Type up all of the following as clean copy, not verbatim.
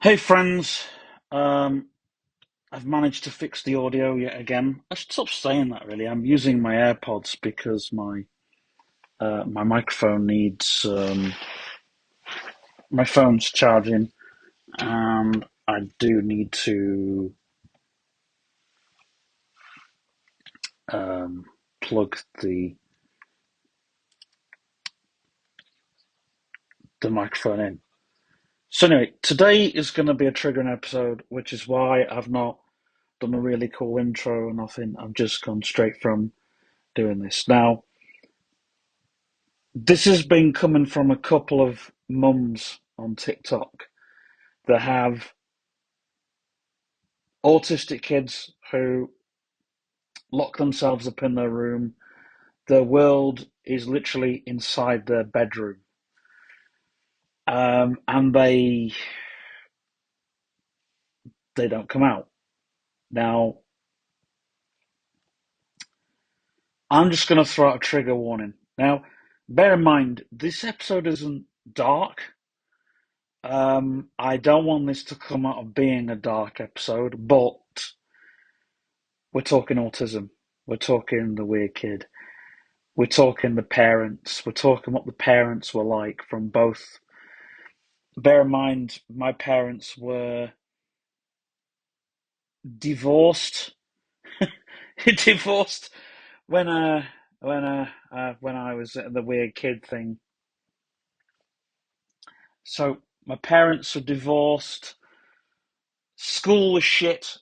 Hey friends, um, I've managed to fix the audio yet again. I should stop saying that really. I'm using my AirPods because my microphone needs my phone's charging, and I do need to um, plug the microphone in. So anyway, today is going to be a triggering episode, which is why I've not done a really cool intro or nothing. I've just gone straight from doing this now. This has been coming from a couple of mums on TikTok that have autistic kids who lock themselves up in their room. Their world is literally inside their bedroom, and they don't come out. Now, I'm just going to throw out a trigger warning. Now, bear in mind, this episode isn't dark. I don't want this to come out of being a dark episode, but we're talking autism. We're talking the weird kid. We're talking the parents. We're talking what the parents were like from both. Bear in mind, my parents were divorced. Divorced when when I was the weird kid thing. So my parents were divorced. School was shit.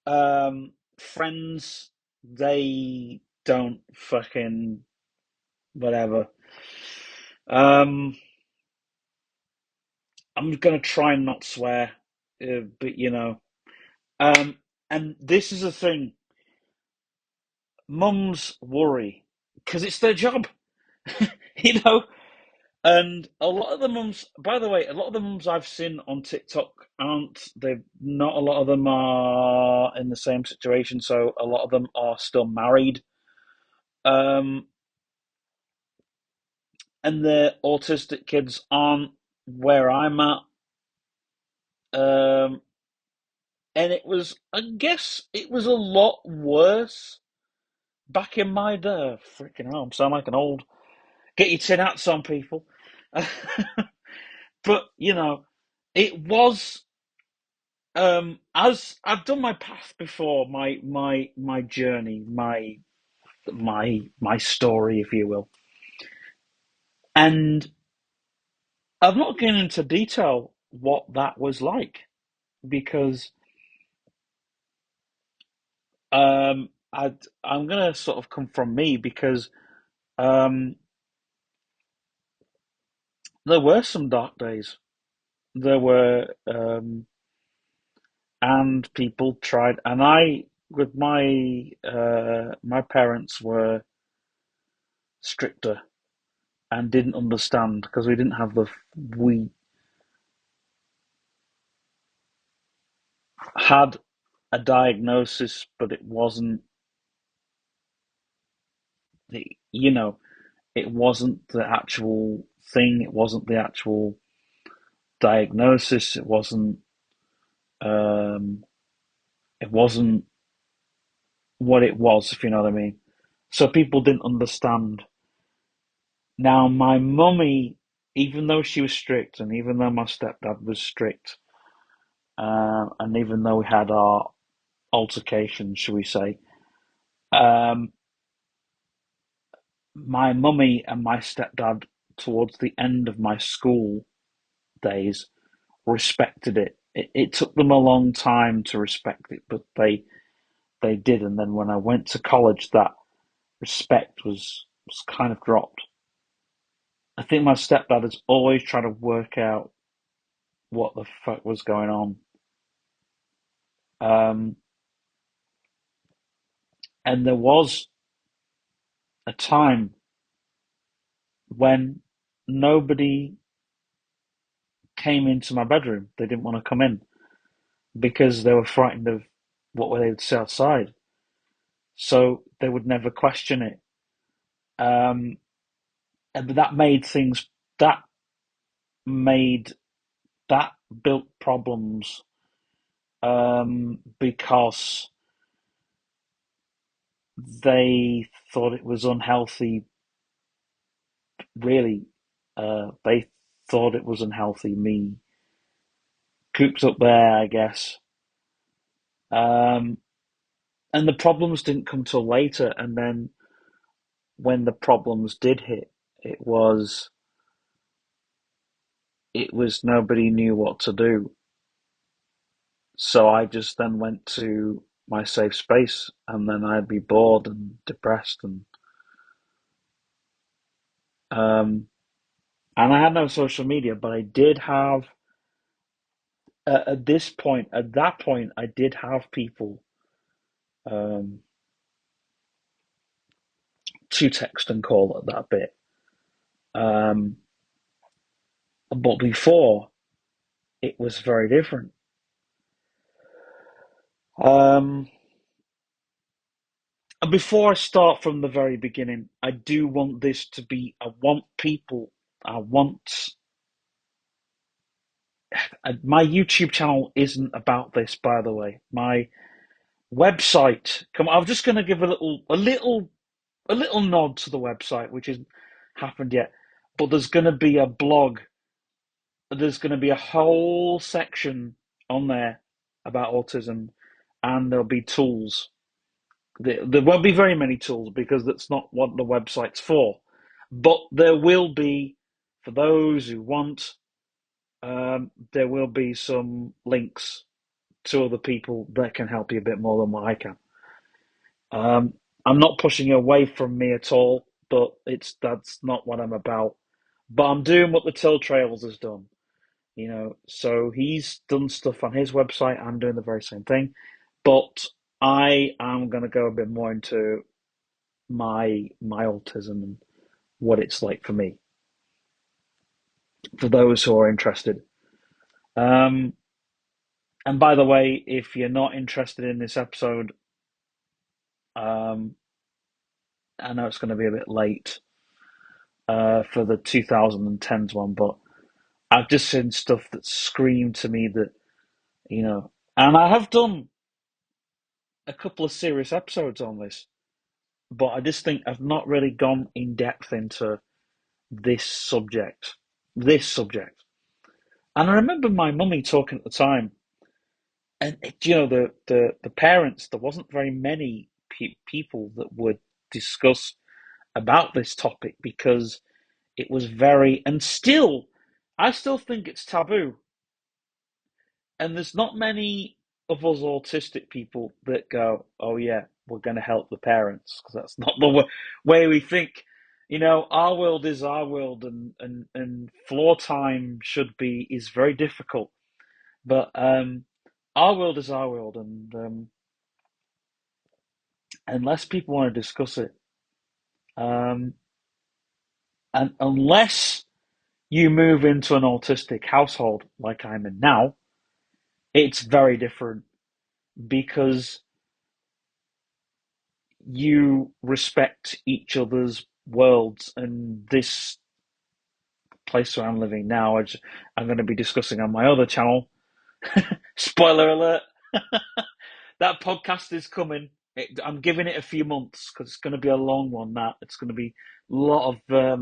Friends, they don't fucking whatever. Um, I'm gonna try and not swear, but you know. Um, and this is the thing. Mums worry because it's their job, you know. And a lot of the mums, by the way, a lot of the mums I've seen on TikTok aren't. They not a lot of them are in the same situation. So a lot of them are still married, um, and their autistic kids aren't where I'm at. Um, and it was, I guess, it was a lot worse back in my day. Freaking hell, I sound like an old. Get your tin hats on, people. But you know, it was as I've done my path before, my journey, my story, if you will, and I've not gone into detail what that was like because I'm gonna sort of come from me because um, there were some dark days. There were and people tried, and I with my parents were stricter and didn't understand because we didn't have we had a diagnosis, but it wasn't the it wasn't the actual thing. It wasn't the actual diagnosis. Um, it wasn't what it was, if you know what I mean. So people didn't understand. Now my mummy, even though she was strict, and even though my stepdad was strict, and even though we had our altercations, shall we say, um, my mummy and my stepdad, towards the end of my school days, respected it. It took them a long time to respect it, but they did. And then when I went to college, that respect was kind of dropped. I think my stepdad has always tried to work out what the fuck was going on. Um, and there was a time when nobody came into my bedroom. They didn't want to come in because they were frightened of what they would see outside. So they would never question it. Um, and that made things that made that built problems because they thought it was unhealthy. Really, they thought it was unhealthy. Me cooped up there, I guess. Um, and the problems didn't come till later. And then when the problems did hit, it was it was nobody knew what to do. So I just then went to my safe space, and then I'd be bored and depressed, um, and I had no social media, but I did have at that point, I did have people um, to text and call at that bit. Um, but before, it was very different. Um, and before I start from the very beginning, I do want this to be. I want people. I want my YouTube channel isn't about this, by the way. My website. Come on, I'm just going to give a little nod to the website, which hasn't happened yet. But there's going to be a blog. There's going to be a whole section on there about autism, and there'll be tools. There won't be very many tools because that's not what the website's for. But there will be, for those who want, there will be some links to other people that can help you a bit more than what I can. Um, I'm not pushing you away from me at all, but that's not what I'm about. But I'm doing what the Till Trails has done, So he's done stuff on his website. I'm doing the very same thing, but I am going to go a bit more into my autism and what it's like for me. For those who are interested. Um, and by the way, if you're not interested in this episode, um, I know it's going to be a bit late for the 2010s one, but I've just seen stuff that screamed to me that, and I have done a couple of serious episodes on this, but I just think I've not really gone in depth into this subject. This subject. And I remember my mummy talking at the time, and the parents, there wasn't very many people that would discuss about this topic because it was very, and still, I still think it's taboo. And there's not many of us autistic people that go, "Oh yeah, we're going to help the parents," because that's not the way we think. Our world is our world, and floor time is very difficult. But our world is our world, and unless people want to discuss it, um, and unless you move into an autistic household like I'm in now, it's very different because you respect each other's worlds. And this place where I'm living now, I'm going to be discussing on my other channel. Spoiler alert. That podcast is coming. I'm giving it a few months because it's going to be a long one. It's going to be a lot of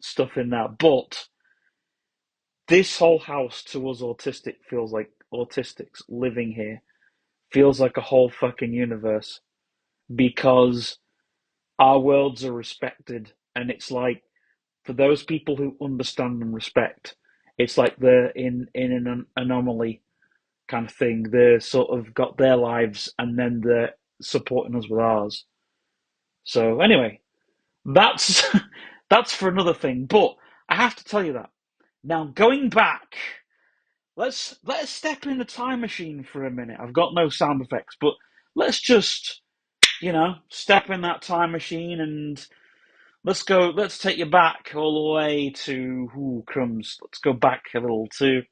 stuff in that. But this whole house to us autistic feels like autistics living here feels like a whole fucking universe because our worlds are respected, and it's like for those people who understand and respect, it's like they're in an anomaly kind of thing. They're sort of got their lives, and then they're supporting us with ours. So anyway, that's that's for another thing. But I have to tell you that now. Going back, let's step in the time machine for a minute. I've got no sound effects, but let's just step in that time machine and let's go. Let's take you back all the way to crumbs. Let's go back a little to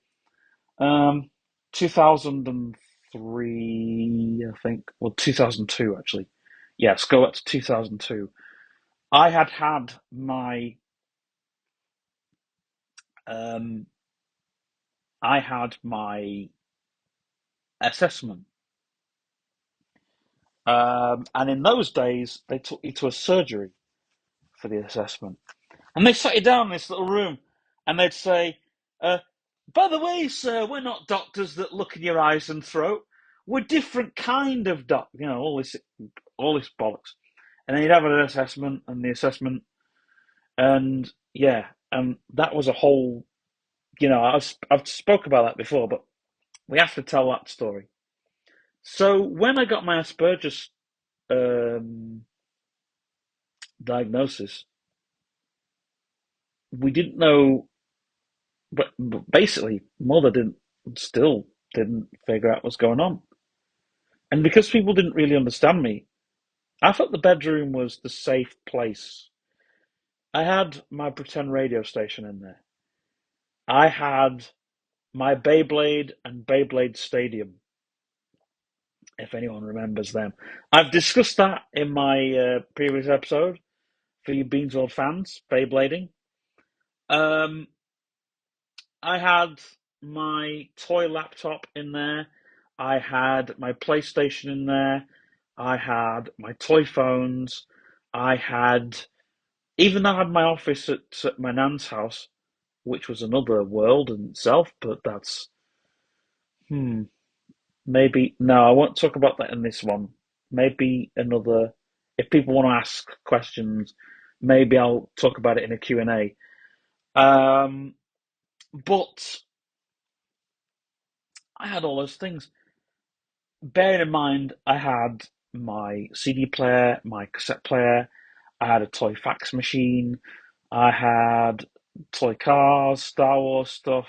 um, 2003, I think. Well, 2002 actually. Yeah, let's go up to 2002. I had my um, I had my assessment. And in those days, they took you to a surgery for the assessment. And they sat you down in this little room and they'd say, uh, by the way, sir, we're not doctors that look in your eyes and throat. We're different kind of all this bollocks. And then you'd have an assessment and the assessment, and yeah, and that was a whole, I've spoke about that before, but we have to tell that story. So when I got my Asperger's um, diagnosis, we didn't know, but basically, mother still didn't figure out what's going on. And because people didn't really understand me, I thought the bedroom was the safe place. I had my pretend radio station in there. I had my Beyblade and Beyblade Stadium, if anyone remembers them. I've discussed that in my previous episode for you Beansworld fans, Beyblading. Um, I had my toy laptop in there. I had my PlayStation in there. I had my toy phones. I had, even though I had my office at my nan's house, which was another world in itself, but hmm, maybe, no, I won't talk about that in this one. Maybe another, if people want to ask questions, maybe I'll talk about it in a Q&A. But I had all those things. Bearing in mind, I had my CD player, my cassette player, I had a toy fax machine, I had toy cars, Star Wars stuff,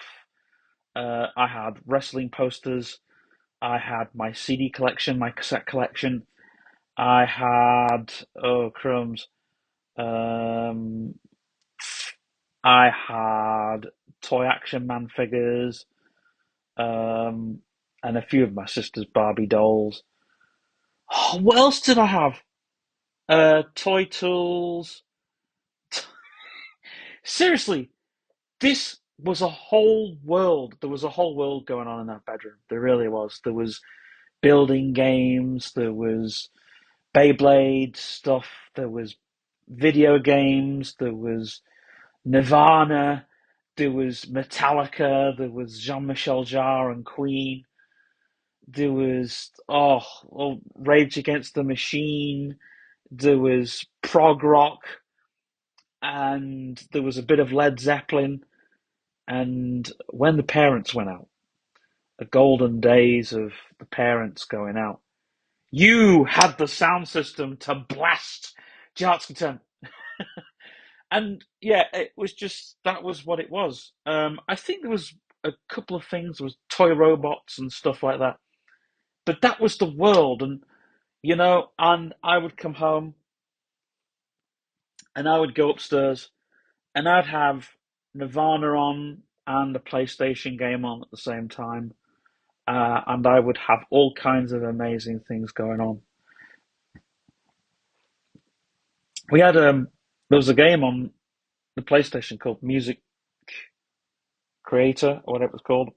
I had wrestling posters, I had my CD collection, my cassette collection, I had, oh crumbs, um, I had toy Action Man figures, um, and a few of my sister's Barbie dolls. Oh, what else did I have? Toy tools. Seriously, this was a whole world. There was a whole world going on in that bedroom. There really was. There was building games. There was Beyblade stuff. There was video games. There was Nirvana. There was Metallica. There was Jean-Michel Jarre and Queen. There was Rage Against the Machine. There was prog rock, and there was a bit of Led Zeppelin. And when the parents went out, the golden days of the parents going out, you had the sound system to blast Jartskinton. And yeah, it was just, that was what it was. I think there was a couple of things, there was toy robots and stuff like that. But that was the world, and I would come home and I would go upstairs and I'd have Nirvana on and a PlayStation game on at the same time, and I would have all kinds of amazing things going on. We had there was a game on the PlayStation called Music Creator or whatever it was called,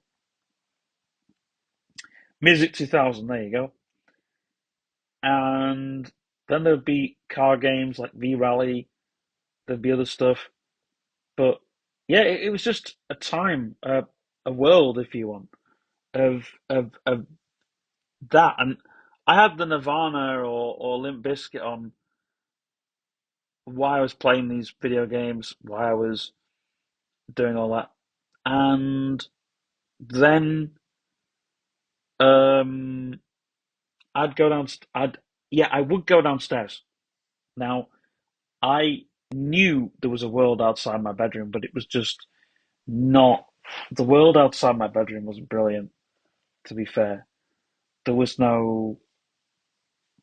Music 2000. There you go. And then there'd be car games like V Rally. There'd be other stuff, but yeah, it was just a time, a world, if you want, of that. And I had the Nirvana or Limp Bizkit on why I was playing these video games, why I was doing all that, and then um, I'd go down. I would go downstairs. Now I knew there was a world outside my bedroom, but it was just not the world outside my bedroom was brilliant. To be fair, there was no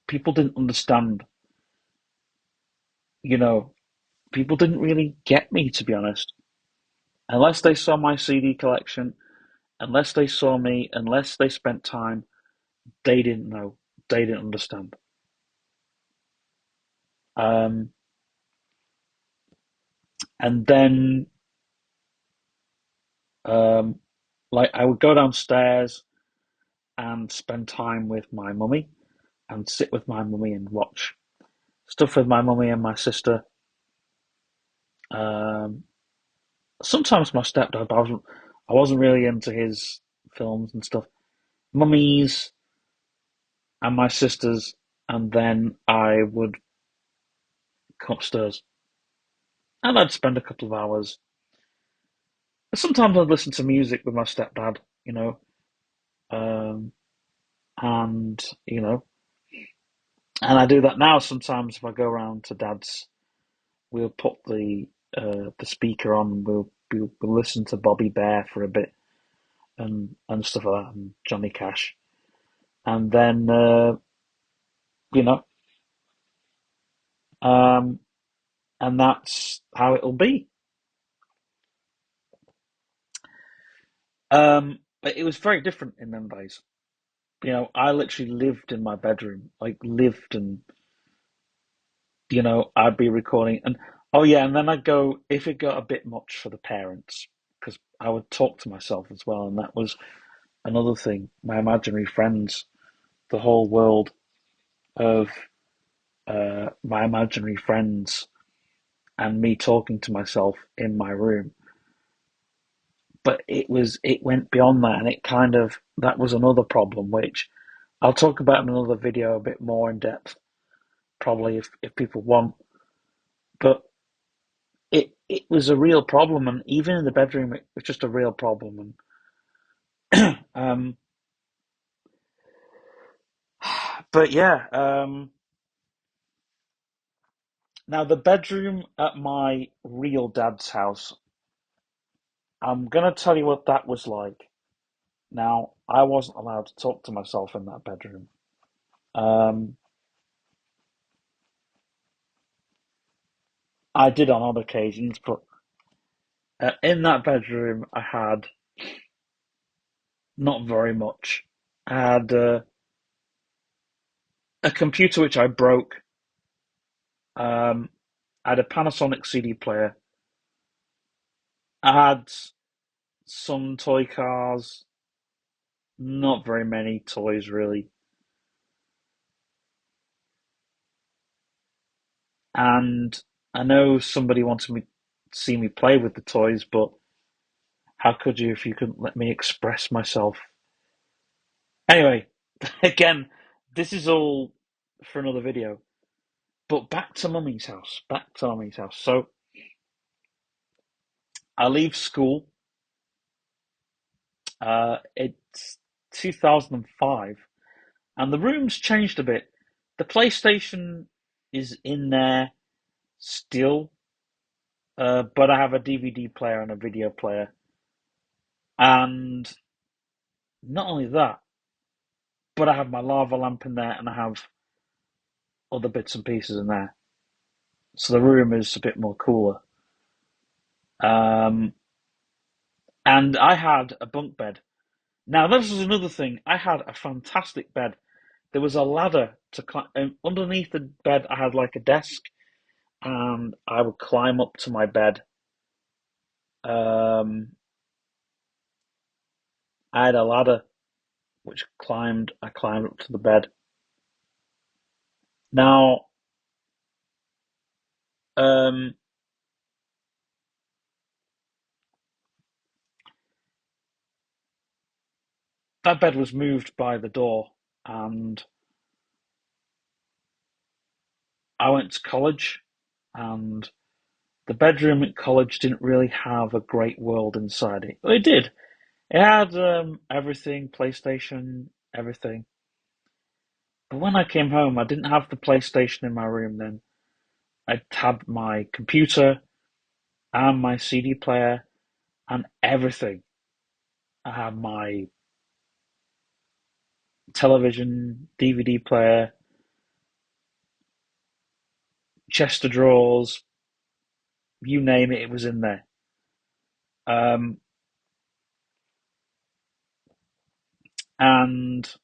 people didn't understand. You know, people didn't really get me, to be honest, unless they saw my CD collection, unless they saw me, unless they spent time. They didn't know. They didn't understand. Um, and then um, Like I would go downstairs and spend time with my mummy and sit with my mummy and watch stuff with my mummy and my sister. Um, Sometimes my stepdad, but I wasn't really into his films and stuff. Mummies and my sisters, and then I would come upstairs and I'd spend a couple of hours. Sometimes I'd listen to music with my stepdad, um, and and I do that now. Sometimes if I go around to dad's, we'll put the speaker on. We'll listen to Bobby Bear for a bit and stuff like that, and Johnny Cash, and then you know, um, and that's how it'll be. But it was very different in them days. I literally lived in my bedroom, like lived, and I'd be recording, and oh yeah, and then I'd go if it got a bit much for the parents, because I would talk to myself as well, and that was another thing. My imaginary friends, the whole world of my imaginary friends, and me talking to myself in my room. But it went beyond that, and it kind of that was another problem, which I'll talk about in another video a bit more in depth, probably if people want. But it was a real problem, and even in the bedroom, it was just a real problem. And but yeah, now the bedroom at my real dad's house, I'm gonna tell you what that was like. Now, I wasn't allowed to talk to myself in that bedroom. Um, I did on odd occasions, but in that bedroom, I had not very much. I had a computer which I broke. Um, I had a Panasonic CD player. I had some toy cars, not very many toys really. And I know somebody wanted me to see me play with the toys, but how could you if you couldn't let me express myself? Anyway, again, this is all for another video. But back to Mummy's house. Back to Mummy's house. So I leave school. It's 2005, and the room's changed a bit. The PlayStation is in there still, but I have a DVD player and a video player. And not only that, but I have my lava lamp in there and I have other bits and pieces in there. So the room is a bit more cooler. Um, and I had a bunk bed. Now, this is another thing. I had a fantastic bed. There was a ladder to climb. Underneath the bed, I had like a desk, and I would climb up to my bed. Um, I had a ladder which I climbed up to the bed. Now, um, that bed was moved by the door, and I went to college, and the bedroom at college didn't really have a great world inside it. Well, it did. It had everything, PlayStation, everything. But when I came home, I didn't have the PlayStation in my room then. I had my computer and my CD player and everything. I had my television, DVD player, chest of drawers, you name it, it was in there. Um, and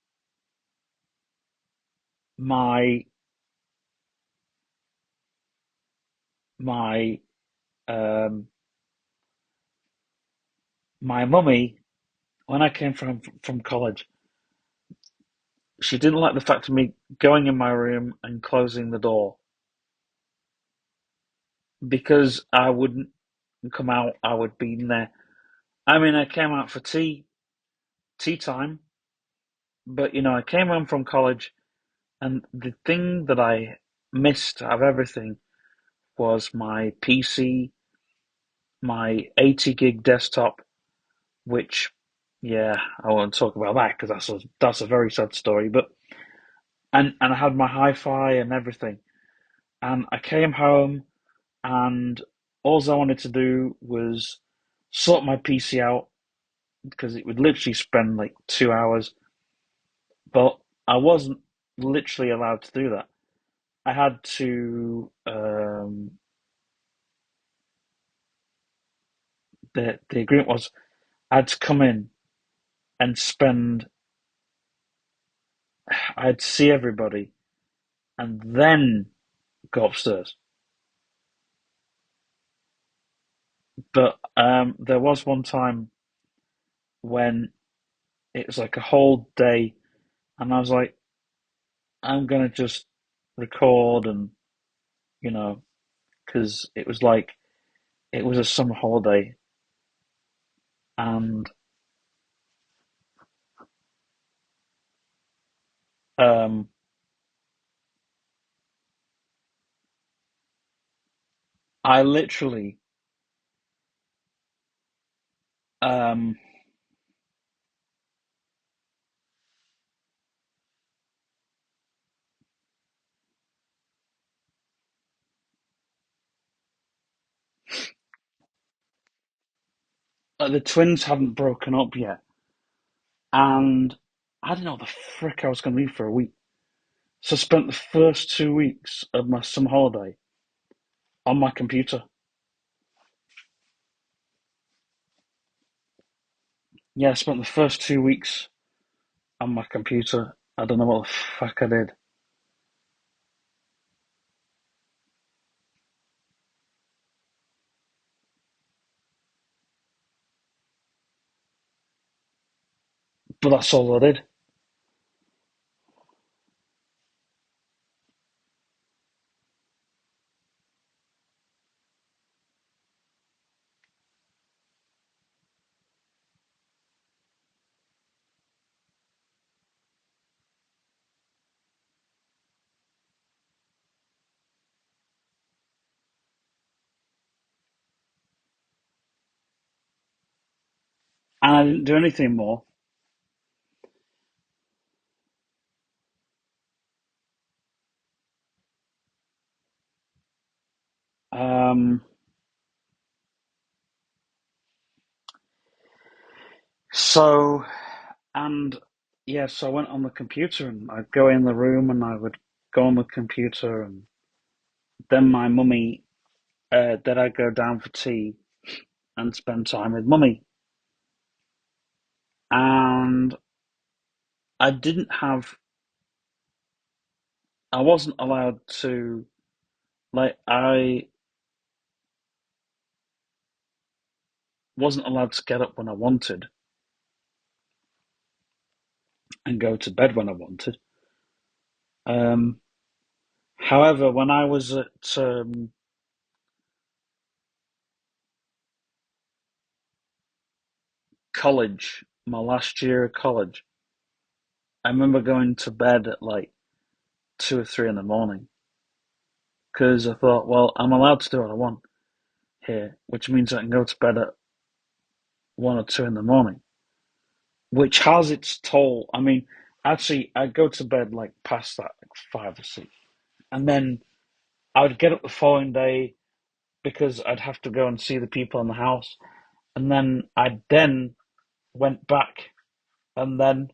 my my um, my mummy when I came from college, she didn't like the fact of me going in my room and closing the door because I wouldn't come out. I would be in there. I mean, I came out for tea time, but I came home from college, and the thing that I missed of everything was my PC, my 80 gig desktop, which, yeah, I won't talk about that because that's a very sad story. But and I had my hi-fi and everything, and I came home, and all I wanted to do was sort my PC out because it would literally spend like 2 hours, but I wasn't literally allowed to do that. I had to the agreement was I had to come in and spend I had to see everybody and then go upstairs. But there was one time when it was like a whole day, and I was like, I'm gonna just record and you know, because it was like it was a summer holiday, and um, I literally um, like the twins hadn't broken up yet, and I didn't know what the frick I was gonna leave for a week. So I spent the first 2 weeks of my summer holiday on my computer. Yeah, I spent the first 2 weeks on my computer. I don't know what the fuck I did, but that's all I did. And I didn't do anything more. Um, so, and yeah, so I went on the computer and I'd go in the room and I would go on the computer and then my mummy, then I'd go down for tea and spend time with mummy. And I didn't have, I wasn't allowed to, like, I wasn't allowed to get up when I wanted and go to bed when I wanted. Um, However, when I was at college, my last year of college, I remember going to bed at like 2 or 3 in the morning because I thought, well, I'm allowed to do what I want here, which means I can go to bed at 1 or 2 in the morning, which has its toll. I mean, actually, I'd go to bed like past that, like 5 or 6, and then I would get up the following day because I'd have to go and see the people in the house, and then I then went back, and then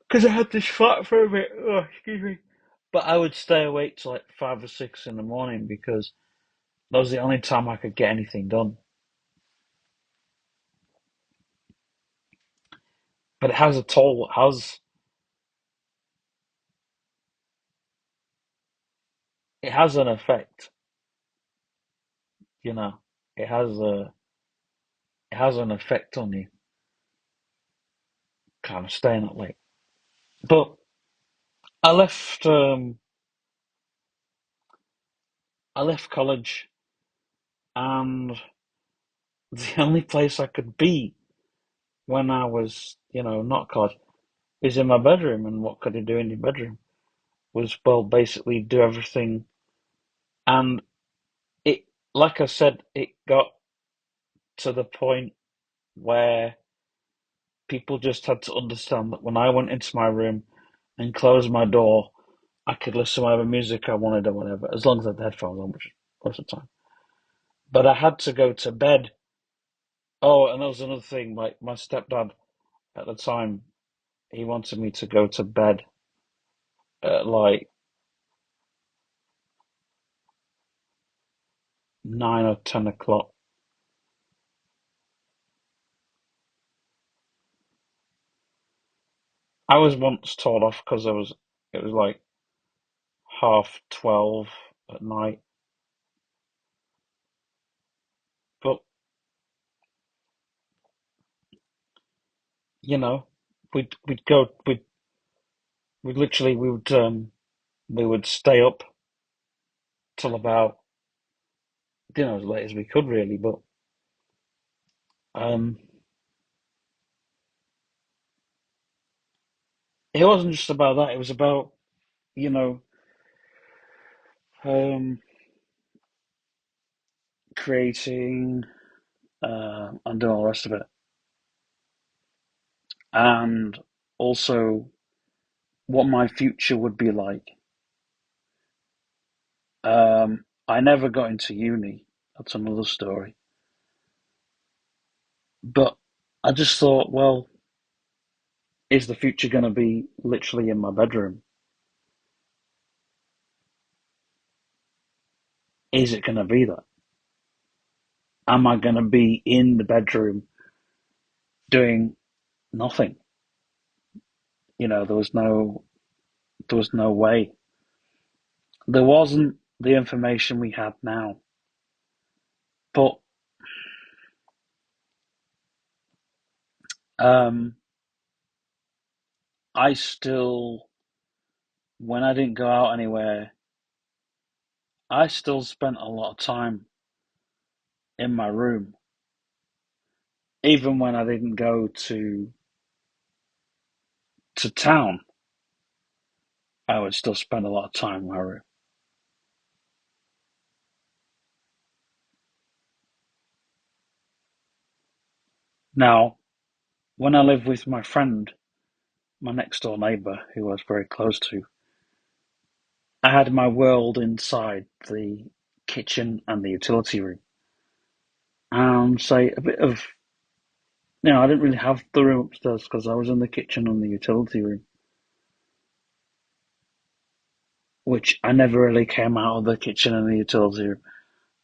because I had this flat for a bit. Oh, excuse me. But I would stay awake till like 5 or 6 in the morning because that was the only time I could get anything done. But it has a toll. It has an effect. You know, it has a it has an effect on you. kind of staying up late. But I left. I left college, and the only place I could be when I was, not college, is in my bedroom. And what could you do in your bedroom? Was, well, basically do everything. And it, like I said, it got to the point where people just had to understand that when I went into my room and closed my door, I could listen to whatever music I wanted or whatever, as long as I had headphones on, which most of the time. But I had to go to bed. Oh, and that was another thing. My stepdad at the time, he wanted me to go to bed at like 9 or 10 o'clock. I was once told off because it was like 12:30 at night. But you know, we'd go we'd literally we would stay up till about as late as we could really. But um, it wasn't just about that. It was about you know um, creating and doing all the rest of it, and also what my future would be like. I never got into uni. That's another story. But I just thought, well, is the future going to be literally in my bedroom? Is it going to be that? Am I going to be in the bedroom doing nothing? There was no way. There wasn't the information we have now. But um, I still, when I didn't go out anywhere, I still spent a lot of time in my room. Even when I didn't go to town, I would still spend a lot of time in my room. Now, when I lived with my friend, my next door neighbour, who I was very close to, I had my world inside the kitchen and the utility room. And say a bit of, I didn't really have the room upstairs because I was in the kitchen and the utility room, which I never really came out of the kitchen and the utility room.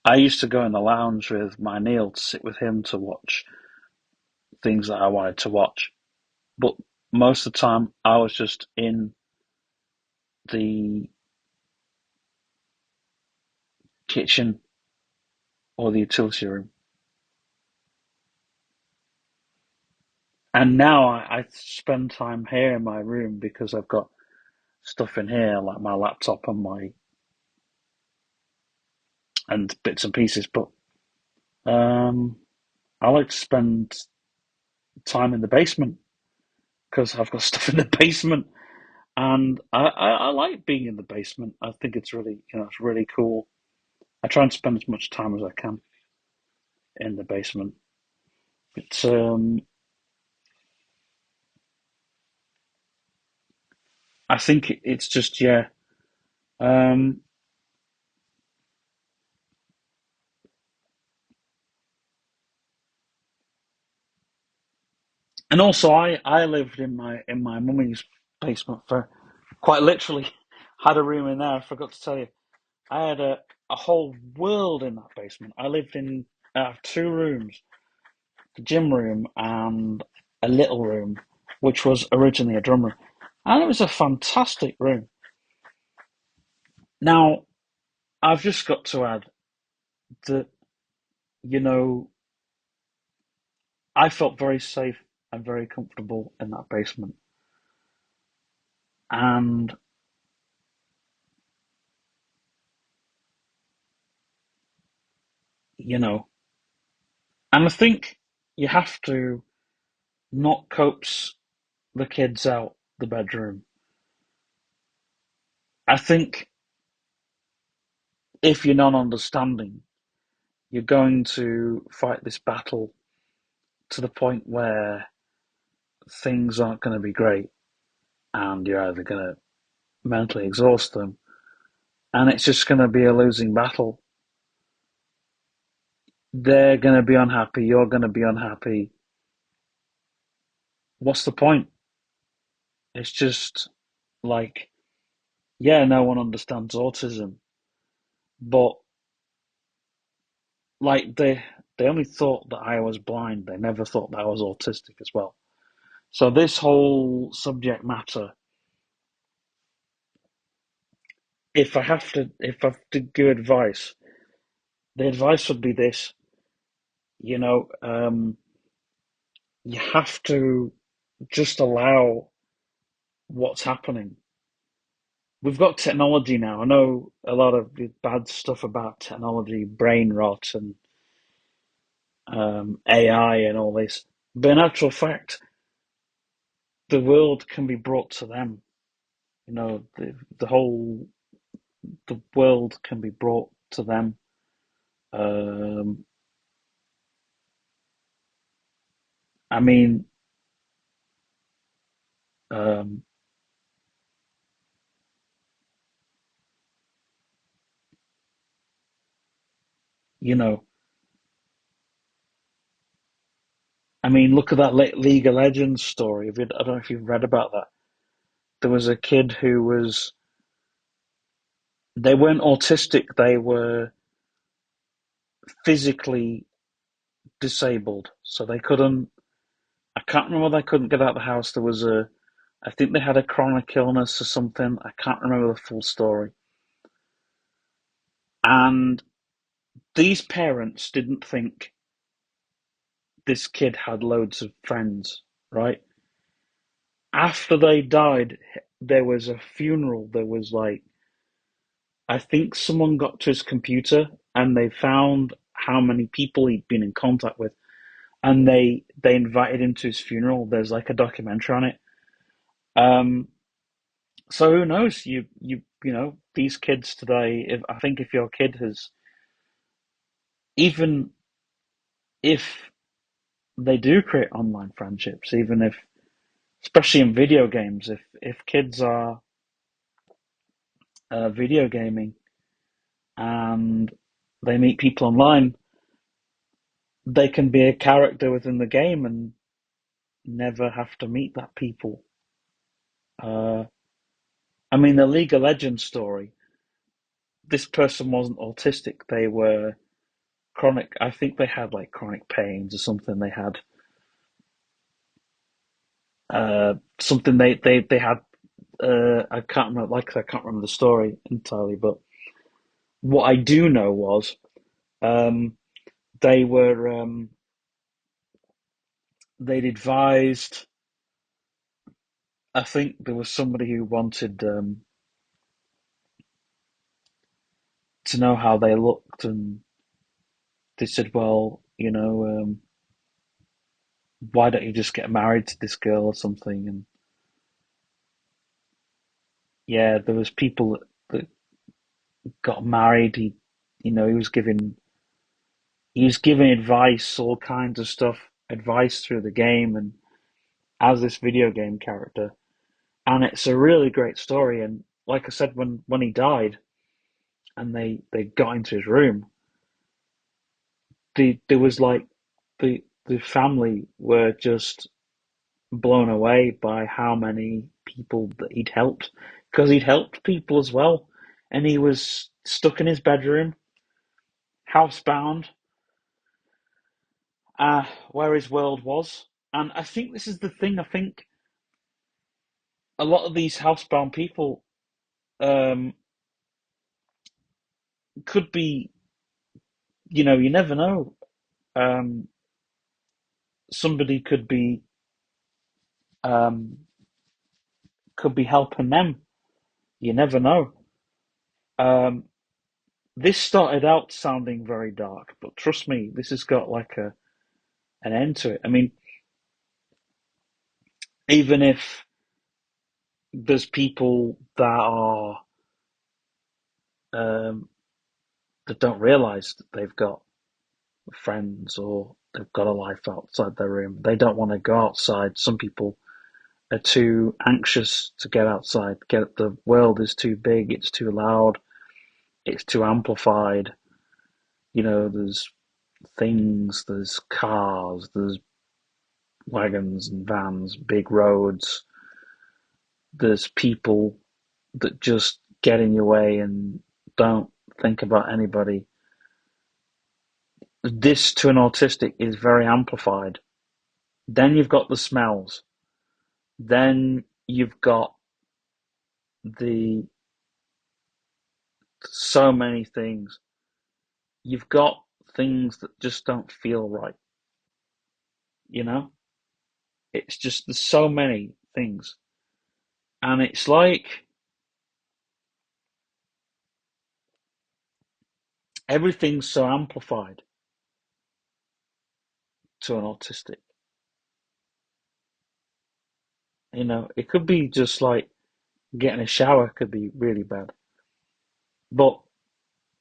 I used to go in the lounge with my Neil to sit with him to watch things that I wanted to watch. But most of the time, I was just in the kitchen or the utility room. And now I spend time here in my room because I've got stuff in here like my laptop and my and bits and pieces. But um, I like to spend time in the basement because I've got stuff in the basement, and I like being in the basement. I think it's really it's really cool. I try and spend as much time as I can in the basement. It's I think it's just yeah. Um, and also I lived in my mummy's basement for quite literally had a room in there. I forgot to tell you. I had a whole world in that basement. I lived in two rooms, the gym room and a little room, which was originally a drum room. And it was a fantastic room. Now, I've just got to add that, you know, I felt very safe. and very comfortable in that basement. And, you know, and I think you have to not coax the kids out the bedroom. I think if you're not understanding, you're going to fight this battle to the point where things aren't going to be great, and you're either going to mentally exhaust them, and it's just going to be a losing battle. They're going to be unhappy, you're going to be unhappy. What's the point? It's just like, yeah, no one understands autism, but like they only thought that I was blind. They never thought that I was autistic as well. So this whole subject matter, if I have to give advice, the advice would be this: you know, you have to just allow what's happening. We've got technology now. I know a lot of the bad stuff about technology, brain rot, and AI and all this. But in actual fact, the world can be brought to them. The whole the world can be brought to them. Um, I mean, um, you know, I mean, look at that League of Legends story. I don't know if you've read about that. There was a kid who was. They weren't autistic. They were physically disabled, so they couldn't. I can't remember. They couldn't get out of the house. There was a. I think they had a chronic illness or something. I can't remember the full story. And these parents didn't think this kid had loads of friends, right? After they died, there was a funeral. There was like, I think someone got to his computer and they found how many people he'd been in contact with, and they invited him to his funeral. There's like a documentary on it. Um, so who knows? You know these kids today. If I think if your kid has, even if they do create online friendships, even if, especially in video games, if kids are video gaming and they meet people online, they can be a character within the game and never have to meet that people. Uh, I mean, the League of Legends story. This person wasn't autistic; they were chronic. I think they had like chronic pains or something. They had something they had. I can't remember. Like I can't remember the story entirely, but what I do know was um, they were they'd advised. I think there was somebody who wanted to know how they looked, and they said, "Well, why don't you just get married to this girl or something?" And yeah, there was people that got married. He was giving advice, all kinds of stuff, advice through the game, and as this video game character, and it's a really great story. And like I said, when he died, and they got into his room, there was like the family were just blown away by how many people that he'd helped, because he'd helped people as well, and he was stuck in his bedroom, housebound, where his world was. And I think this is the thing. I think a lot of these housebound people um, could be, you never know. Um, Somebody could be. um, could be helping them. You never know. Um, this started out sounding very dark, but trust me, this has got like an end to it. I mean, even if there's people that are um, that don't realize that they've got friends or they've got a life outside their room, they don't want to go outside. Some people are too anxious to get outside. Get the world is too big, it's too loud, it's too amplified. There's things, there's cars, there's wagons and vans, big roads. There's people that just get in your way and don't think about anybody. This to an autistic is very amplified. Then you've got the smells. Then you've got the so many things. You've got things that just don't feel right. You know, it's just there's so many things, and it's like everything's so amplified to an autistic. It could be just like getting a shower could be really bad, but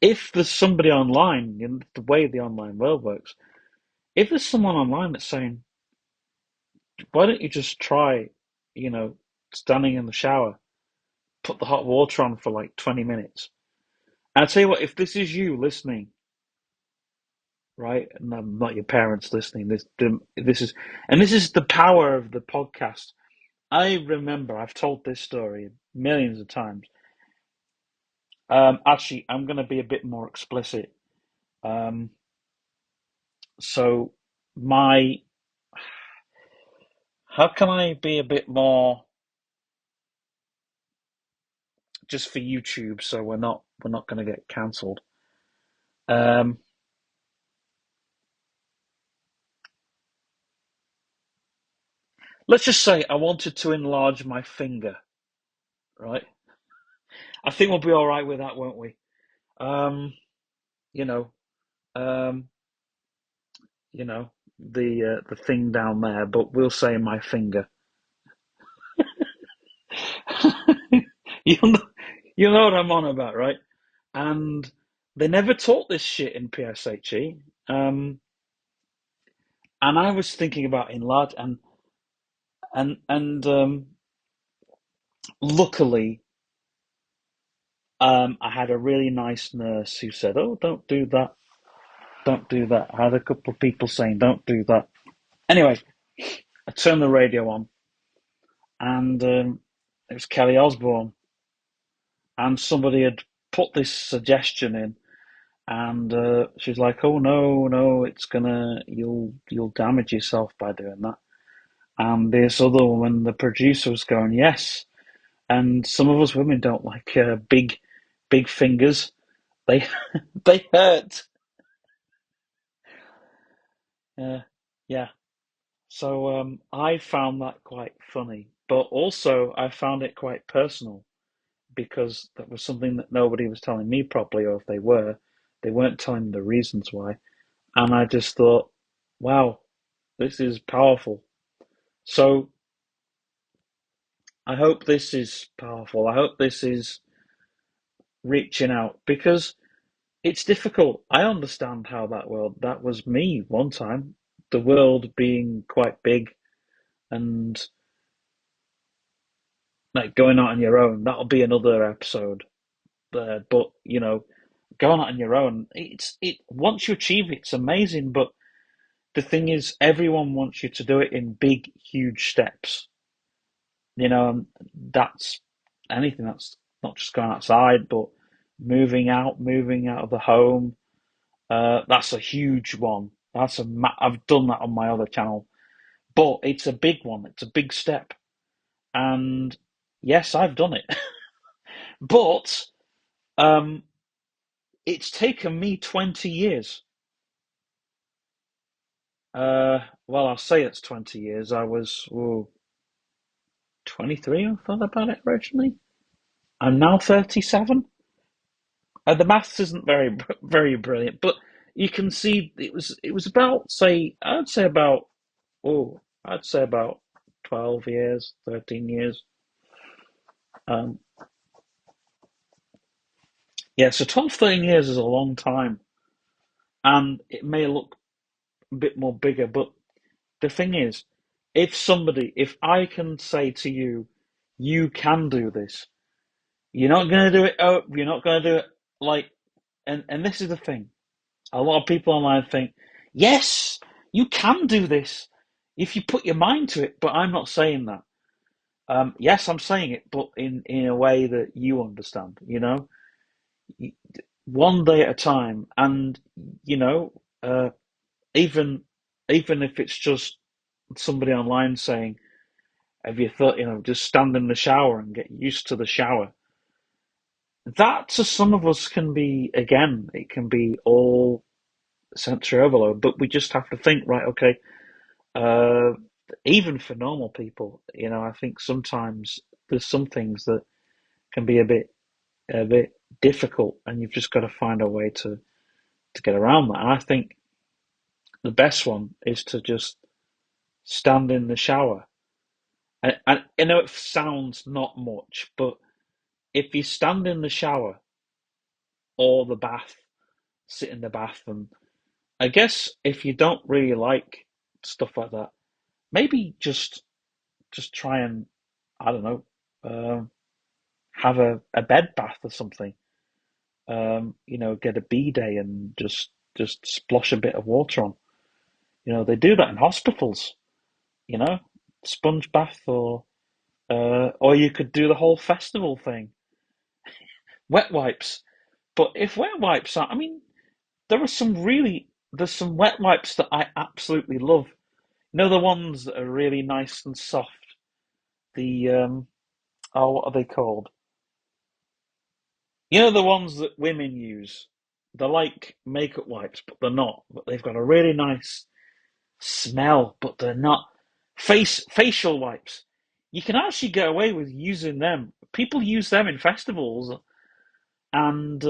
if there's somebody online, the way the online world works, if there's someone online that's saying, why don't you just try, you know, standing in the shower, put the hot water on for like 20 minutes. And I'll tell you what, if this is you listening, right, and not your parents listening, this is the power of the podcast. I remember I've told this story millions of times. Actually, I'm going to be a bit more explicit. Um, so my, how can I be a bit more just for YouTube, so we're not going to get cancelled. Um, let's just say I wanted to enlarge my finger, right? I think we'll be all right with that, won't we? Um, you know, um, you know the thing down there, but we'll say my finger. you know, you know what I'm on about, right? And they never taught this shit in PSHE. Um, and I was thinking about enlarge and luckily I had a really nice nurse who said, "Oh, don't do that, don't do that." I had a couple of people saying, "Don't do that." Anyway, I turned the radio on, and it was Kelly Osbourne, and somebody had put this suggestion in, and she's like, "Oh no, no, it's gonna you'll damage yourself by doing that." And this other woman, the producer, was going, "Yes." And some of us women don't like big fingers. They they hurt. Yeah. So I found that quite funny, but also I found it quite personal because that was something that nobody was telling me properly, or if they weren't telling me the reasons why. And I just thought, wow, this is powerful. So I hope this is powerful. I hope this is reaching out because it's difficult. I understand how that was me one time, the world being quite big and like going out on your own. That'll be another episode. But going out on your own, it once you achieve it, it's amazing. But the thing is, everyone wants you to do it in big, huge steps. And that's anything. That's not just going outside, but moving out of the home. That's a huge one. I've done that on my other channel, but it's a big one. It's a big step, and yes, I've done it. But um, it's taken me 20 years. Well, I'll say it's 20 years. I was, 23 I thought about it originally. I'm now 37. The maths isn't very brilliant, but you can see it was about, say, I'd say about 12 years, 13 years. Um, yeah, so 12, 13 years is a long time, and it may look a bit more bigger, but the thing is, if I can say to you, you can do this, you're not going to do it, you're not going to do it like, and this is the thing. A lot of people online think, yes, you can do this if you put your mind to it, but I'm not saying that. Yes, I'm saying it, but in a way that you understand, one day at a time, and you know, uh, even even if it's just somebody online saying, "Have you thought, just stand in the shower and get used to the shower?" That to some of us can be, again, it can be all sensory overload, but we just have to think, right, okay, uh, even for normal people, I think sometimes there's some things that can be a bit difficult, and you've just got to find a way to get around that. And I think the best one is to just stand in the shower. And I know it sounds not much, but if you stand in the shower or the bath, sit in the bath, and I guess if you don't really like stuff like that, maybe just try and, I don't know, have a bed bath or something. Get a bidet and just splosh a bit of water on. They do that in hospitals. You know, sponge bath, or you could do the whole festival thing, wet wipes. But if wet wipes are, I mean, there's some wet wipes that I absolutely love. The ones that are really nice and soft. The what are they called? The ones that women use. They're like makeup wipes, but they're not. But they've got a really nice smell, but they're not facial wipes. You can actually get away with using them. People use them in festivals, and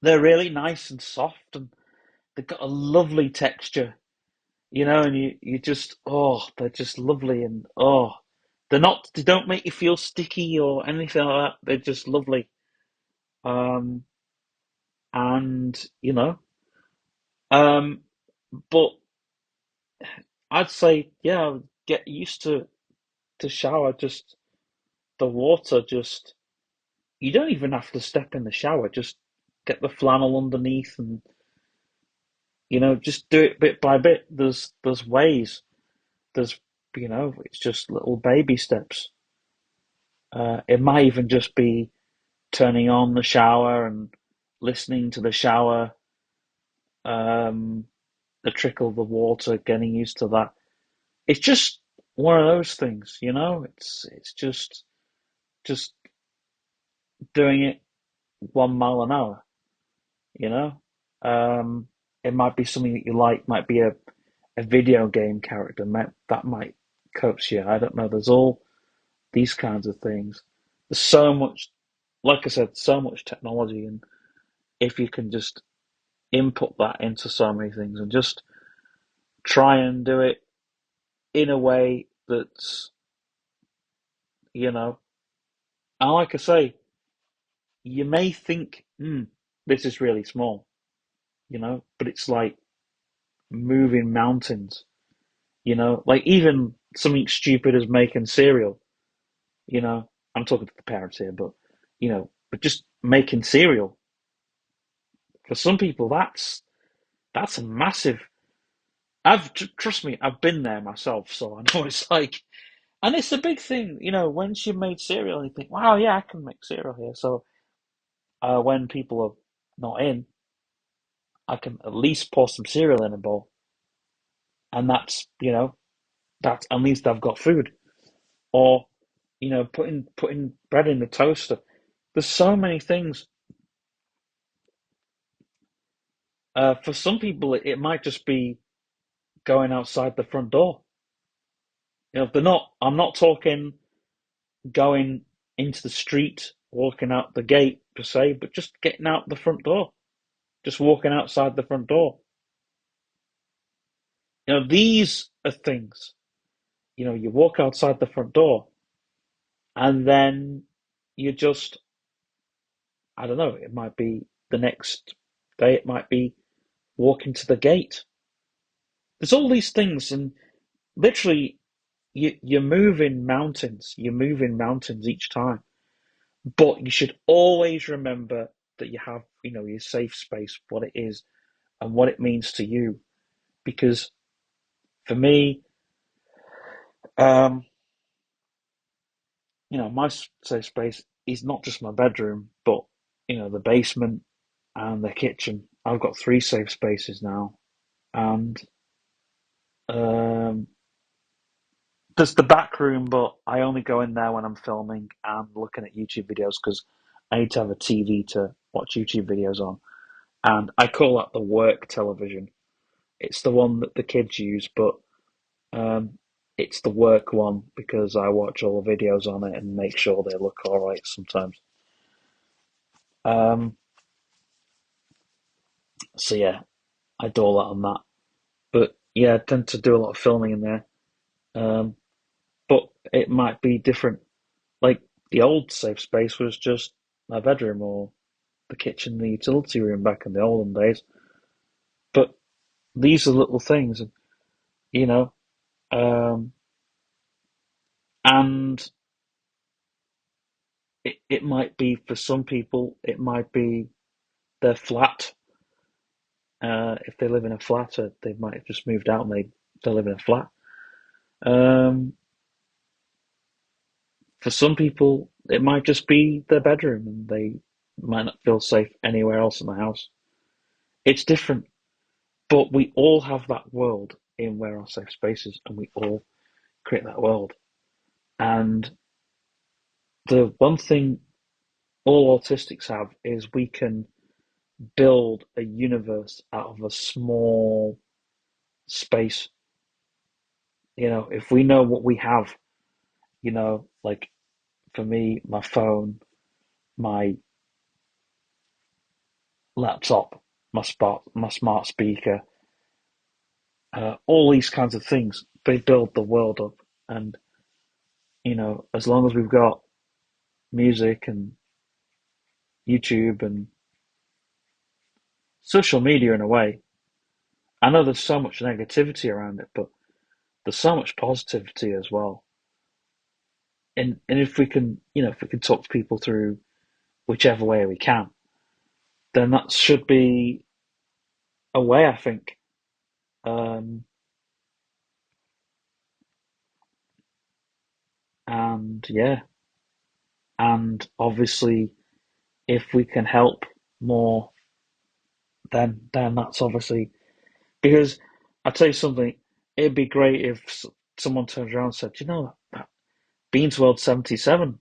they're really nice and soft, and they've got a lovely texture, and you just, they're just lovely, and they don't make you feel sticky or anything like that. They're just lovely. Um, and um, but I'd say, yeah, get used to shower. Just the water, just you don't even have to step in the shower. Just get the flannel underneath, and just do it bit by bit. There's ways. There's it's just little baby steps. It might even just be turning on the shower and listening to the shower, um, the trickle of the water, getting used to that. It's just one of those things, It's just doing it 1 mile an hour, you know. Um, it might be something that you like, might be a video game character, that might coax you. I don't know. There's all these kinds of things. There's so much, like I said, so much technology, and if you can just input that into so many things and just try and do it in a way that's, you know, and like I say, you may think, this is really small, but it's like moving mountains, like even something stupid as making cereal, you know, I'm talking to the parents here, but just making cereal, for some people, that's a massive. Trust me, I've been there myself, so I know what it's like. And it's a big thing, once you've made cereal, you think, wow, yeah, I can make cereal here. So when people are not in, I can at least pour some cereal in a bowl. And that's at least I've got food. Or, putting bread in the toaster. There's so many things. For some people, it might just be going outside the front door. they're not. I'm not talking going into the street, walking out the gate per se, but just getting out the front door, just walking outside the front door. These are things. You walk outside the front door, and then you just, I don't know, it might be the next day, it might be walking to the gate. There's all these things, and literally, you're moving mountains. You're moving mountains each time. But you should always remember that you have, your safe space, what it is, and what it means to you. Because for me, um, my safe space is not just my bedroom, but the basement and the kitchen. I've got three safe spaces now, and um, there's the back room, but I only go in there when I'm filming and looking at YouTube videos because I need to have a TV to watch YouTube videos on. And I call that the work television. It's the one that the kids use, but um, it's the work one because I watch all the videos on it and make sure they look all right sometimes. Um, so yeah, I do a lot on that. But yeah, I tend to do a lot of filming in there. Um, but it might be different. Like the old safe space was just my bedroom or the kitchen, the utility room back in the olden days. But these are little things, you know, um, and it might be for some people, it might be their flat. If they live in a flat, or they might have just moved out and they live in a flat. Um, for some people, it might just be their bedroom and they might not feel safe anywhere else in the house. It's different, but we all have that world in where our safe space is, and we all create that world. And the one thing all autistics have is we can build a universe out of a small space. If we know what we have, like for me, my phone, my laptop, my smart speaker, all these kinds of things, they build the world up. And, as long as we've got music and YouTube and social media in a way, I know there's so much negativity around it, but there's so much positivity as well. And if we can talk to people through whichever way we can, then that should be a way, I think. Um, and yeah, and obviously, if we can help more, then that's obviously because I tell you something. It'd be great if someone turns around and said, that Beans World 77.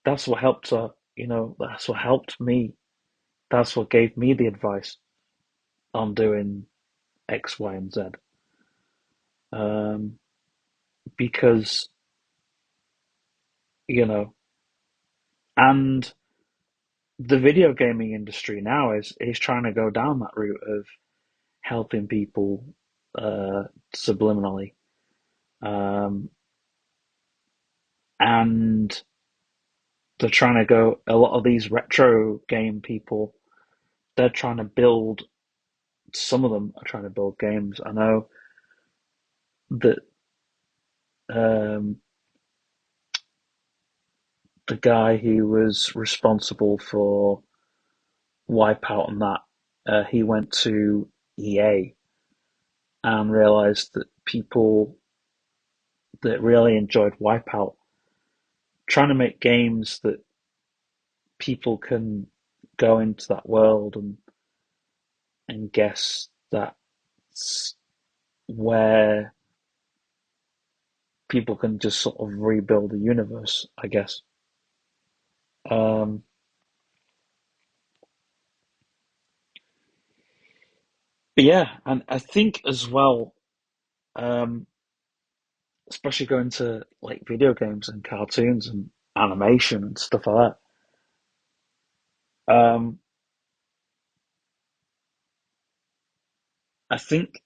That's what helped. That's what helped me. That's what gave me the advice on doing X, Y, and Z. Um, because you know, and the video gaming industry now is trying to go down that route of helping people subliminally, um, and they're trying to go. A lot of these retro game people, they're trying to build. Some of them are trying to build games. I know that um, the guy who was responsible for Wipeout and that, he went to EA and realized that people that really enjoyed Wipeout, trying to make games that people can go into that world and guess that's where people can just sort of rebuild the universe, I guess. Um, but yeah, and I think as well, um, especially going to like video games and cartoons and animation and stuff like that. I think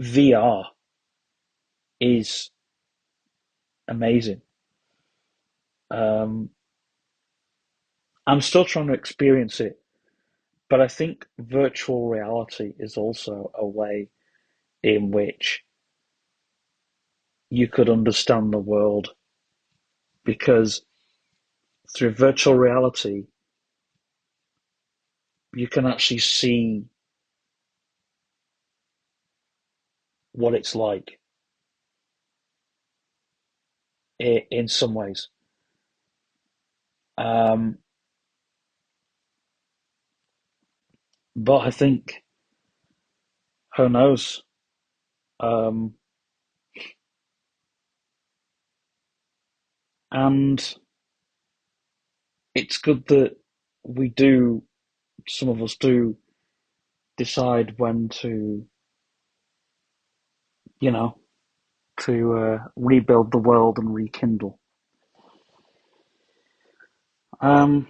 VR is amazing. Um, I'm still trying to experience it, but I think virtual reality is also a way in which you could understand the world because through virtual reality, you can actually see what it's like in some ways. Um, but I think, who knows? Um, and it's good that we do, some of us do decide when to, you know, to rebuild the world and rekindle. Um,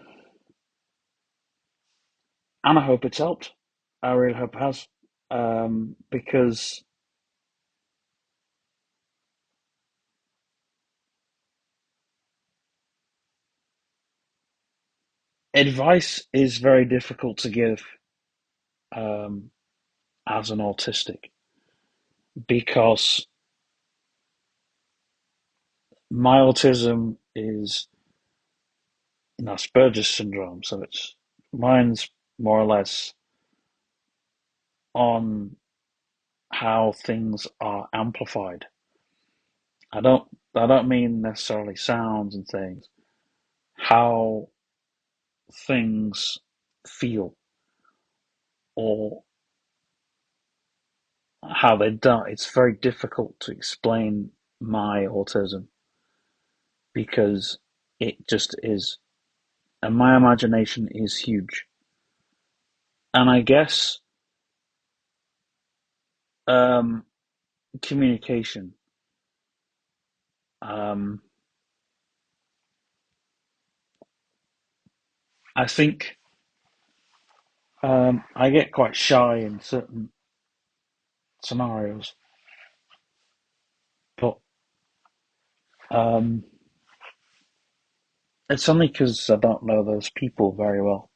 and I hope it's helped. I really hope it has. Because advice is very difficult to give um, as an autistic because my autism is Asperger's syndrome, so it's mine's more or less on how things are amplified. I don't I don't mean necessarily sounds and things, how things feel or how they're done. It's very difficult to explain my autism because it just is, and my imagination is huge. And I guess um, communication. Um, I think I get quite shy in certain scenarios, but um, it's only because I don't know those people very well.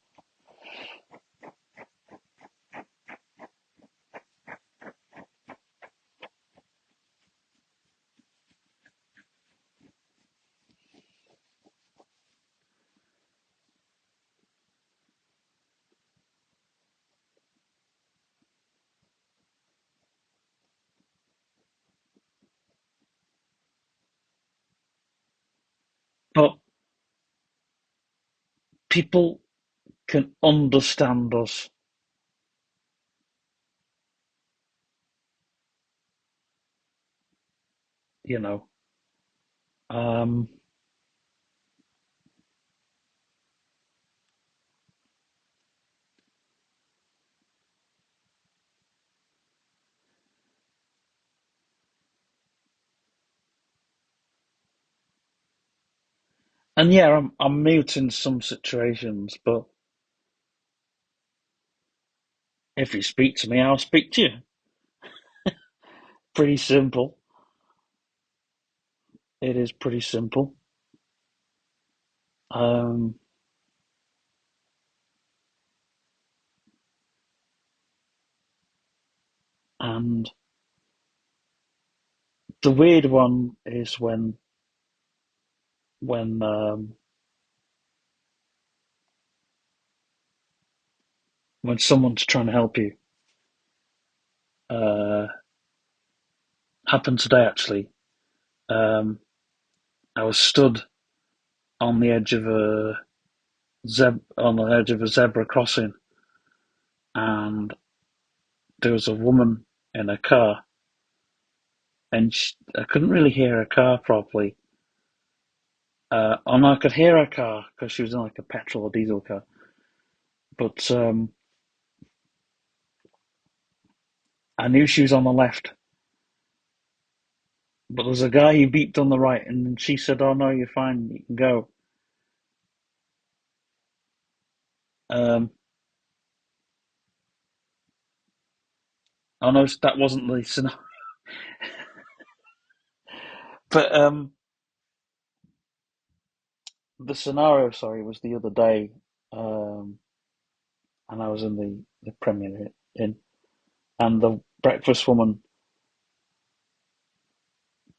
But people can understand us, you know. Um, and yeah, I'm mute in some situations, but if you speak to me, I'll speak to you. Pretty simple. It is pretty simple. Um, and the weird one is when when someone's trying to help you. Uh, happened today actually. Um, I was stood on the edge of a zebra crossing, and there was a woman in a car, and I couldn't really hear her car properly. And I could hear her car because she was in like a petrol or diesel car. But I knew she was on the left, but there's a guy who beeped on the right, and then she said, "Oh no, you're fine, you can go." Um, I know that wasn't the scenario, but the scenario, sorry, was the other day, um, and I was in the Premier Inn, and the breakfast woman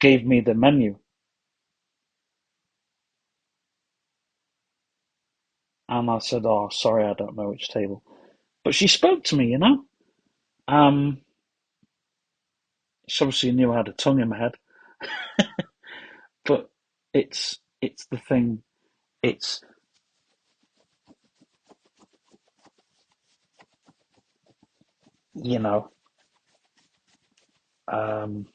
gave me the menu, and I said, "Oh, sorry, I don't know which table." But she spoke to me, you know. Um, she obviously knew I had a tongue in my head, but it's the thing. It's you know, um,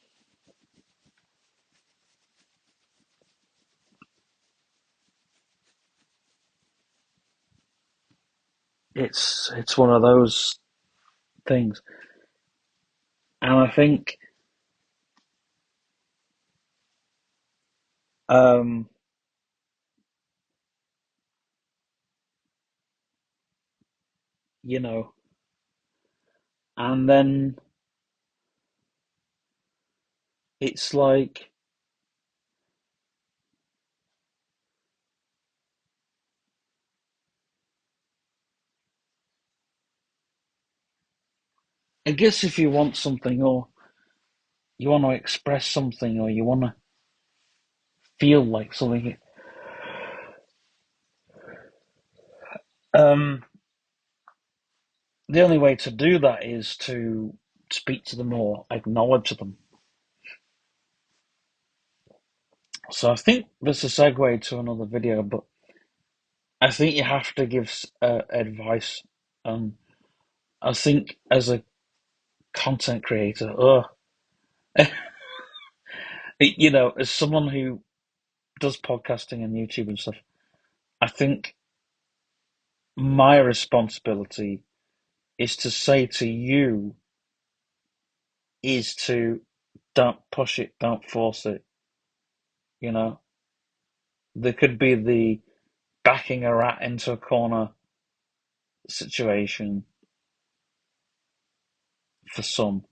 it's one of those things, and I think um, you know, and then it's like I guess if you want something or you want to express something or you want to feel like something, um, the only way to do that is to speak to them or acknowledge them. So I think this is a segue to another video, but I think you have to give advice. I think as a content creator, as someone who does podcasting and YouTube and stuff, I think my responsibility is to say to you is to don't push it, don't force it. You know, there could be the backing a rat into a corner situation for some.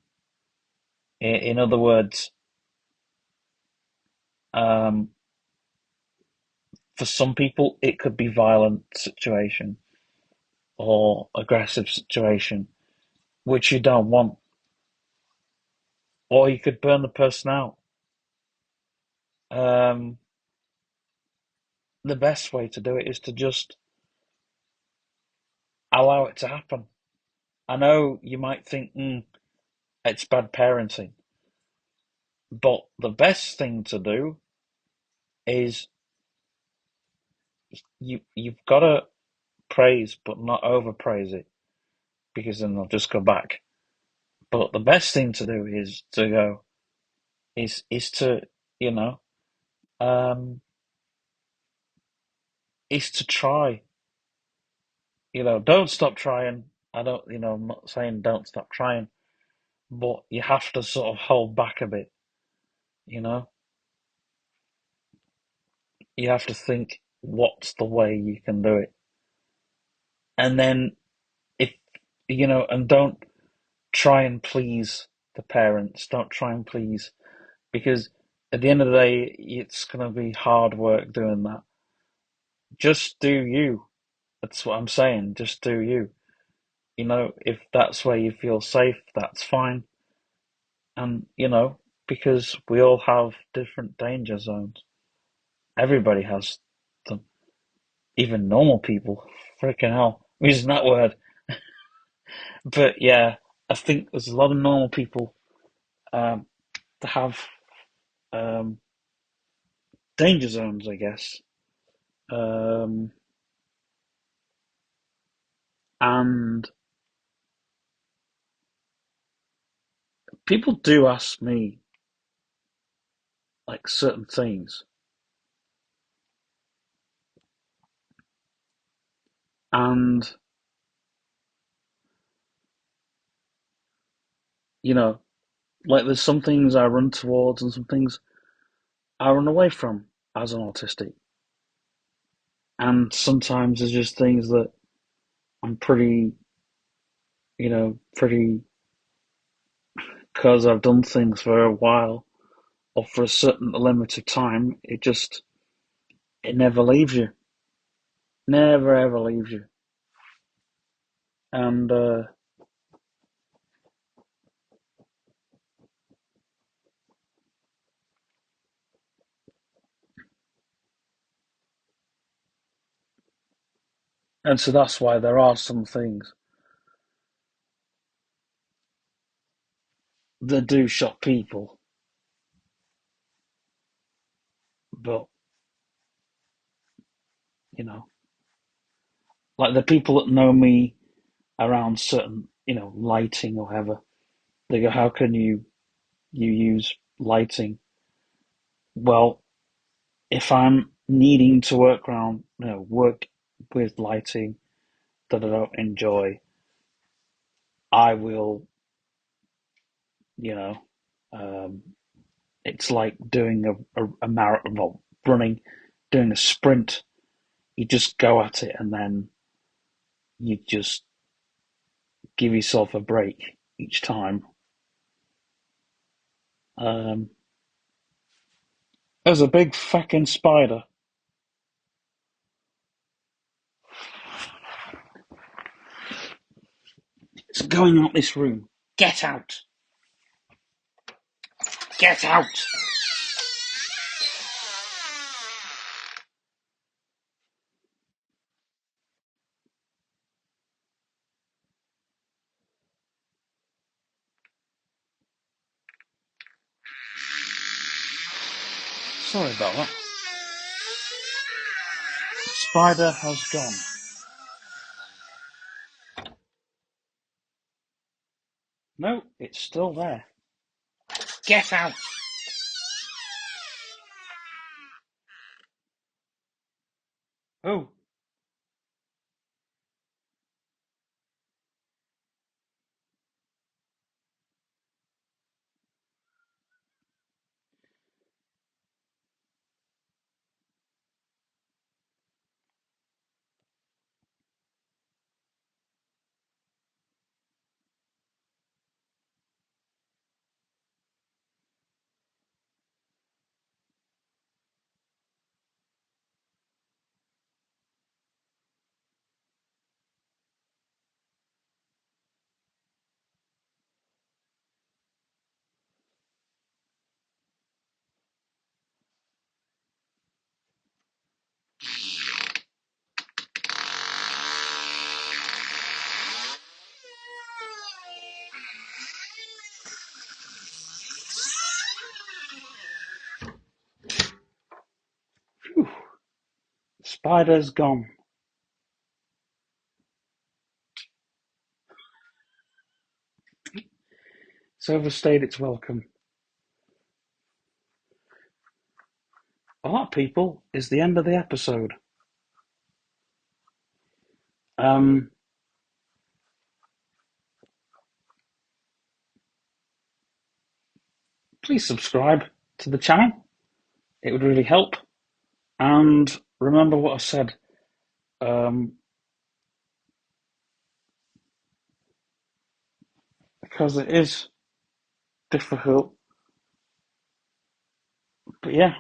In other words, um, for some people, it could be violent situation or aggressive situation, which you don't want, or you could burn the person out. Um, the best way to do it is to just allow it to happen. I know you might think, it's bad parenting, but the best thing to do is you've got to praise, but not overpraise it, because then they'll just go back. But the best thing to do is to go is to you know um, is to try. Don't stop trying. I don't. I'm not saying don't stop trying, but you have to sort of hold back a bit. You know, you have to think what's the way you can do it, and then if and don't try and please the parents. Don't try and please because at the end of the day, it's going to be hard work doing that. Just do you. That's what I'm saying. Just do you. If that's where you feel safe, that's fine. And, because we all have different danger zones. Everybody has them. Even normal people. Freaking hell. I'm using that word. But yeah, I think there's a lot of normal people um, that have um, danger zones, I guess. Um, and people do ask me like certain things, and you know, like there's some things I run towards, and some things I run away from as an autistic. And sometimes there's just things that I'm pretty, pretty, because I've done things for a while or for a certain limit of time, it never leaves you. Never ever leaves you. And, and so that's why there are some things that do shock people. But, you know, like the people that know me around certain, lighting or whatever, they go, how can you use lighting? Well, if I'm needing to work with lighting that I don't enjoy, I will, you know, um, it's like doing a marathon, well, running, doing a sprint. You just go at it and then you just give yourself a break each time. Um, there's a big fucking spider. It's going out this room. Get out! Get out! Sorry about that. Spider has gone. No, it's still there. Get out! Oh, phew. Spider's gone. It's overstayed its welcome. Well, that, people, is the end of the episode. Um, please subscribe to the channel. It would really help. And remember what I said. Um, because it is difficult. But yeah,